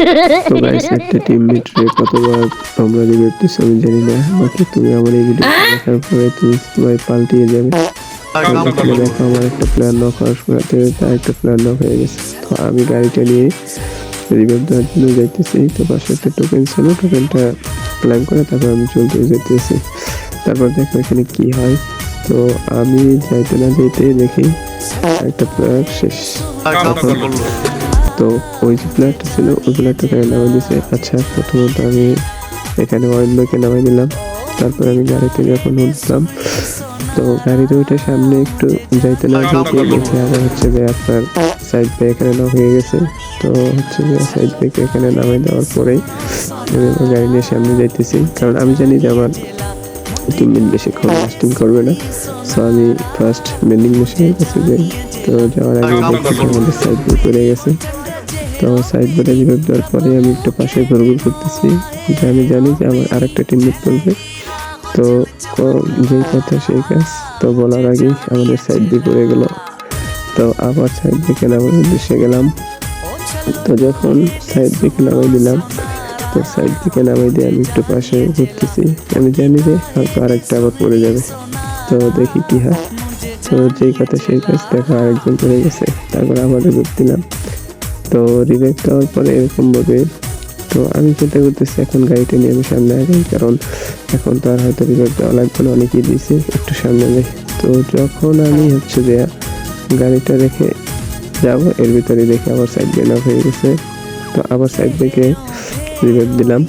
তো গাইস একটা টিমমেট রে কতবার তোমরা রিভাইভ দিচ্ছ আমি জানি না, বাকি তুমি আমার এই ভিডিও দেখার পরে তুমি সবাই পাল্টিয়ে যাবে। তো এখানে দেখো আমার একটা প্লেয়ার নক হওয়ার সাথে তার একটা প্লেয়ার নক হয়ে গেছে। তো আমি গাড়িটা নিয়ে রিভাইভ দেওয়ার জন্য যাইতেছি। তো পাশে একটা টোকেন ছিল, টোকেনটা ক্লাইম করে তারপর আমি চলতে যেতেছি। তারপর দেখো এখানে কি হয়। তো আমি যাইতে না যেতে দেখি একটা প্লেয়ার শেষ। তো ওই যে প্লেয়ারটা ছিল ওই প্লেয়ারটাকে নামাই দিয়েছে। আচ্ছা, প্রথমত আমি এখানে ওয়াইনবাইকে নামাই দিলাম। তারপর আমি গাড়িতে যখন উঠলাম, তো গাড়িতে উঠে সামনে একটু যাইতে না যেতে দেখি আবার হচ্ছে যে আপনার সাইড ব্যাগ এখানে নক হয়ে গেছে। তো হচ্ছে যে সাইড ব্যাগ এখানে নামাই দেওয়ার পরেই আমি আমার গাড়ি নিয়ে সামনে যাইতেছি, কারণ আমি জানি যে আমার টিমমেট বেশিক্ষণ লাস্টিং করবে না। সো আমি ফার্স্ট মেন্ডিং মেশিনের কাছে যাই। তো যাওয়ার আগে দেখতেছি আমাদের সাইড ব্যাগ পড়ে গেছে। তো সাইড বেটে রিভাইভ দেওয়ার পরে আমি একটু পাশে ঘুরঘুর করতেছি, যে আমি জানি যে আমার আরেকটা টিমমেট করবে। তো যেই কথা সেই কাজ। তো বলার আগেই আমাদের সাইড দিয়ে পড়ে গেল। তো আবার সাইড দিকে নামার উদ্দেশ্যে গেলাম। তো যখন সাইড দিকে নামাই দিলাম, তো সাইড দিকে নামাই দিয়ে আমি একটু পাশে ঘুরতেছি, আমি জানি যে হয়তো আরেকটা আবার পড়ে যাবে। তো দেখি কি হয়। তো যেই কথা সেই কাজ, দেখো আরেকজন পড়ে গেছে। তারপর আবার রিভাইভ দিলাম। তো রিভাইভ দেওয়ার পরে এরকম ভাবে তো আমি চিন্তা করতেছি এখন গাড়িটা নিয়ে আমি সামনে আগাই, কারণ এখন তো আর হয়তো রিভাইভ দেওয়া লাগবে না, অনেকেই দিয়েছি, একটু সামনে যাই। তো যখন আমি হচ্ছে যে গাড়িটা রেখে যাবো, এর ভিতরে দেখে আবার সাইড ব্রেক অফ হয়ে গেছে। তো আবার সাইড ব্রেকে রিভাইভ দিলাম।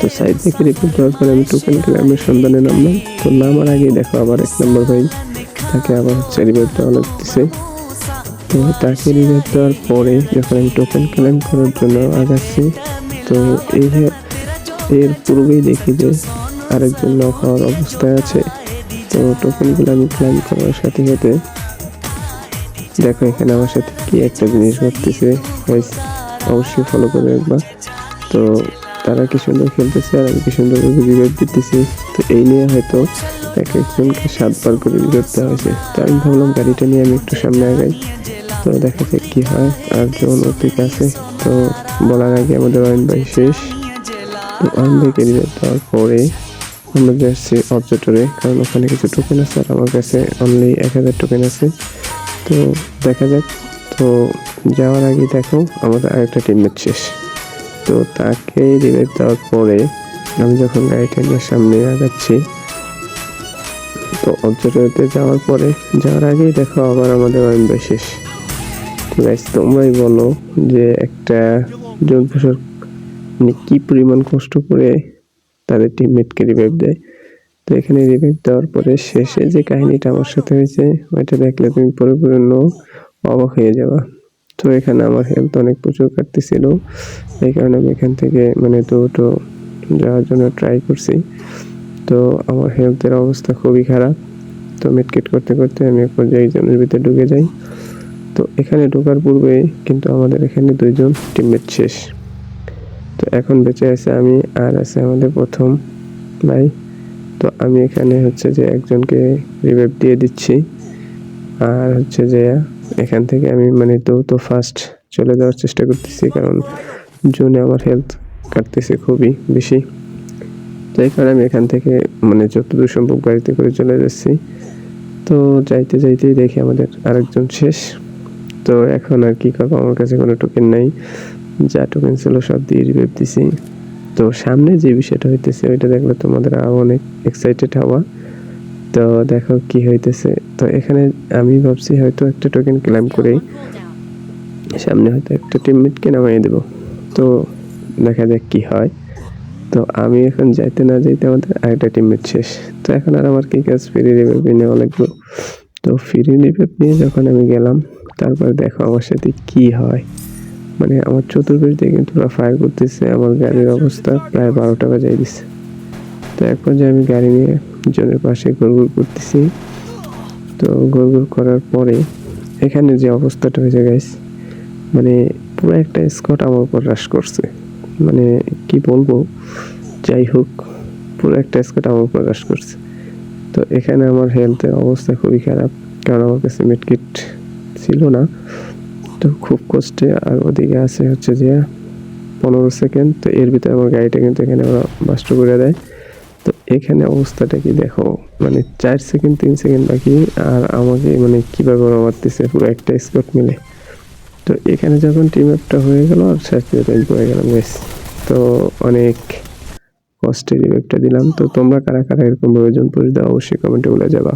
তো সাইড ব্রেকে রিভাইভ দেওয়ার পরে আমি টোকেন ক্লাইমের সন্ধানে নামলাম। তো নামার আগেই দেখো আবার 1 নম্বর ভাই তাকে আবার হচ্ছে রিভাইভ দেওয়া লাগতেছে। তো তাকে রিভাইভ দেওয়ার পরে যখন আমি টোকেন ক্লেম করার জন্য আগাচ্ছি, তো এর পূর্বেই দেখি যে আরেকজন নক হওয়ার অবস্থায় আছে। তো টোকেনগুলো আমি ক্লেম করার সাথে সাথে দেখো এখানে আমার সাথে কি একটা জিনিস ঘটতেছে, অবশ্যই ফলো করে একবার। তো তারা কি সুন্দর খেলতেছে আর আমি কি সুন্দর রিভাইভ দিতেছি। তো এই নিয়ে হয়তো এক একজনকে 7 বার করে রিভাইভ দেওয়া হয়েছে। তো আমি ভাবলাম গাড়িটা নিয়ে আমি একটু সামনে আগাই, তো দেখা যাক কি হয়। আর জন অতিক আছে। তো বলার আগে আমাদের ওয়াইন ভাই শেষ। তো ওয়াইন ভাইকে রিভাইভ দেওয়ার পরে আমরা যাচ্ছি অবজেক্টরে, কারণ ওখানে কিছু টোকেন আছে আর আমার কাছে অনলি 1000 টোকেন আছে। তো দেখা যাক। তো যাওয়ার আগে দেখো আমাদের আরেকটা টিমমেট শেষ। তো তাকে রিভাইভ দেওয়ার পরে আমি যখন গাড়িটা নিয়ে সামনে আগাচ্ছি, তো অবজেক্টরে যাওয়ার আগেই দেখো আবার আমাদের ওয়াইন ভাই শেষ। তো গাইস তোমরাই বলো যে একটা জন পোষক মানে কি পরিমাণ কষ্ট করে তাদের টিমমেটকে রিভাইভ দেয়। তো এখানে রিভাইভ দেওয়ার পরে শেষে যে কাহিনীটা আমার সাথে হয়েছে ওইটা দেখলে তুমি পরিপূর্ণ অবাক হয়ে যাবা। তো এখানে আমার হেলথ অনেক প্রচুর কাটতেছিল, এই কারণে আমি এখান থেকে মানে দুটো যাওয়ার জন্য ট্রাই করছি। তো আমার হেলথের অবস্থা খুবই খারাপ। তো মিডকিট করতে করতে আমি এক পর্যায়ে জনের ভিতরে ঢুকে যাই। তো এখানে ঢোকার পূর্বে কিন্তু আমাদের এখানে 2জন টিমমেট শেষ। তো এখন বেঁচে আছে আমি আর আছে আমাদের প্রথম ভাই। তো আমি এখানে হচ্ছে যে একজনকে রিভাইভ দিয়ে দিচ্ছি, আর হচ্ছে যে এখান থেকে আমি মানে তো ফার্স্ট চলে যাওয়ার চেষ্টা করতেছি, কারণ জোনে আমার হেলথ কাটতেছে খুবই বেশি। তাই কারণে আমি এখান থেকে মানে যতদূর সম্ভব গাড়িতে করে চলে যাচ্ছি। তো যাইতে যাইতেই দেখি আমাদের আরেকজন শেষ। তো এখন আর কি করবো, আমার কাছে কোনো টোকেন নাই, যা টোকেন ছিল সব দিয়ে রিভাইভ দিছি। তো সামনে যে বিষয়টা হইতেছে ওইটা দেখলে তোমাদের আরও অনেক এক্সাইটেড হওয়া। তো দেখো কি হইতেছে। তো এখানে আমি ভাবছি হয়তো একটা টোকেন ক্লেম করেই সামনে হয়তো একটা টিমমেটকে নামিয়ে দেবো। তো দেখা যাক কি হয়। তো আমি এখন যাইতে না যাইতে আমাদের আরেকটা টিমমেট শেষ। তো এখন আর আমার কি কাজ, ফ্রি রিভাইভ নেওয়া লাগলো। তো ফ্রি রিভাইভ নিয়ে যখন আমি গেলাম, তারপর দেখো আমার সাথে কি হয়। মানে আমার চতুর্পাশ দিয়ে কিন্তু ওরা ফায়ার করতেছে, আমার গাড়ির অবস্থা প্রায় 12টা বাজাই দিচ্ছে। তো এক পর্যায়ে আমি গাড়ি নিয়ে জনের পাশে ঘুরঘুর করতেছি। তো ঘুরঘুর করার পরে এখানে যে অবস্থাটা হয়েছে গাইস, মানে পুরো একটা স্কোয়াড আমার উপর রাশ করছে, মানে কি বলবো, যাই হোক পুরো একটা স্কোয়াড আমার উপর রাশ করছে। তো এখানে আমার হেলথের অবস্থা খুবই খারাপ, কারণ আমার কাছে মেডকিট ছিল না। তো খুব কষ্টে, আর ওদিকে আছে হচ্ছে যে 15 সেকেন্ড। তো এর ভিতরে আমার গাড়িটা কিন্তু এখানে ওরা বাস্ট করে দেয়। তো এখানে অবস্থাটা কি দেখো, মানে 4 সেকেন্ড 3 সেকেন্ড বাকি, আর আমাকে মানে কীভাবে ওরা মারতেছে পুরো একটা স্কোয়াড মিলে। তো এখানে যখন টিম আপটা হয়ে গেল আর শেষ পর্যন্ত আমি পড়ে গেলাম গাইস। তো অনেক কষ্টের রিভাইভটা দিলাম। তো তোমরা কারা কারা এরকম প্রয়োজন পড়ে দাও অবশ্যই কমেন্টে বলে যাবা।